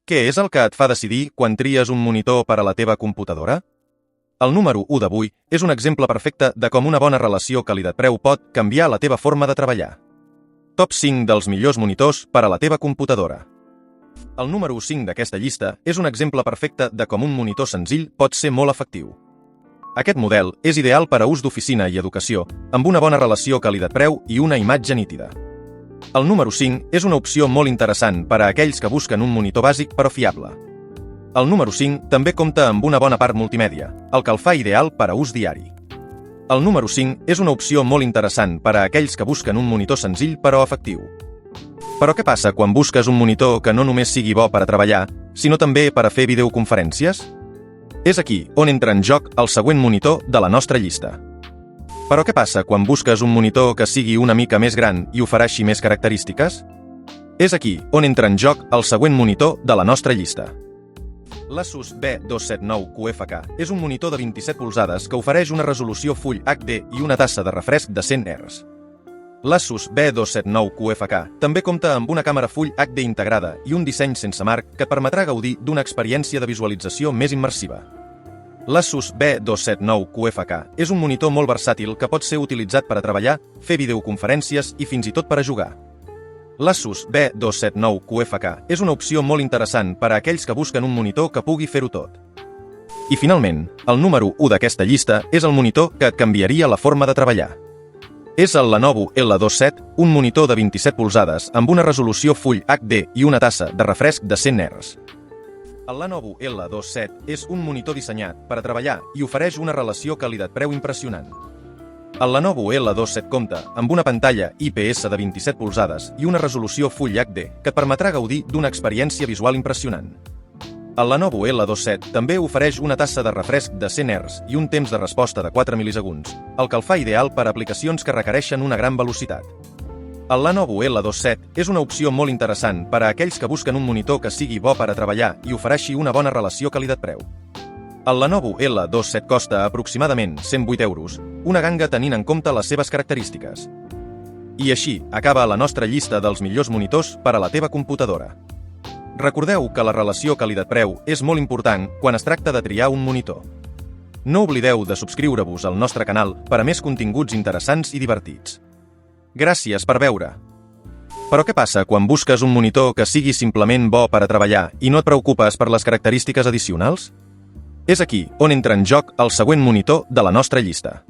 Què és el que et fa decidir quan tries un monitor per a la teva computadora? El número 1 d'avui és un exemple perfecte de com una bona relació qualitat-preu pot canviar la teva forma de treballar. Top 5 dels millors monitors per a la teva computadora. El número 5 d'aquesta llista és un exemple perfecte de com un monitor senzill pot ser molt efectiu. Aquest model és ideal per a ús d'oficina i educació, amb una bona relació qualitat-preu i una imatge nítida. El número 5 és una opció molt interessant per a aquells que busquen un monitor bàsic però fiable. El número 5 també compta amb una bona part multimèdia, el que el fa ideal per a ús diari. El número 5 és una opció molt interessant per a aquells que busquen un monitor senzill però efectiu. Però què passa quan busques un monitor que no només sigui bo per a treballar, sinó també per a fer videoconferències? És aquí on entra en joc el següent monitor de la nostra llista. Però què passa quan busques un monitor que sigui una mica més gran i ofereixi més característiques? És aquí on entra en joc el següent monitor de la nostra llista. L'Asus B279 QFK és un monitor de 27 polzades que ofereix una resolució Full HD i una tassa de refresc de 100 Hz. L'Asus B279 QFK també compta amb una càmera Full HD integrada i un disseny sense marc que et permetrà gaudir d'una experiència de visualització més immersiva. L'Asus B279 QFK és un monitor molt versàtil que pot ser utilitzat per a treballar, fer videoconferències i fins i tot per a jugar. L'Asus B279 QFK és una opció molt interessant per a aquells que busquen un monitor que pugui fer-ho tot. I finalment, el número 1 d'aquesta llista és el monitor que et canviaria la forma de treballar. És el Lenovo L27, un monitor de 27 polzades amb una resolució Full HD i una tassa de refresc de 100 Hz. El Lenovo L27 és un monitor dissenyat per a treballar i ofereix una relació qualitat-preu impressionant. El Lenovo L27 compta amb una pantalla IPS de 27 polzades i una resolució Full HD que et permetrà gaudir d'una experiència visual impressionant. El Lenovo L27 també ofereix una tassa de refresc de 100 Hz i un temps de resposta de 4 mil·lisegunds, el que el fa ideal per a aplicacions que requereixen una gran velocitat. El Lenovo L27 és una opció molt interessant per a aquells que busquen un monitor que sigui bo per a treballar i ofereixi una bona relació qualitat-preu. El Lenovo L27 costa aproximadament 108 euros, una ganga tenint en compte les seves característiques. I així acaba la nostra llista dels millors monitors per a la teva computadora. Recordeu que la relació qualitat-preu és molt important quan es tracta de triar un monitor. No oblideu de subscriure-vos al nostre canal per a més continguts interessants i divertits. Gràcies per veure. Però què passa quan busques un monitor que sigui simplement bo per a treballar i no et preocupes per les característiques addicionals? És aquí on entra en joc el següent monitor de la nostra llista.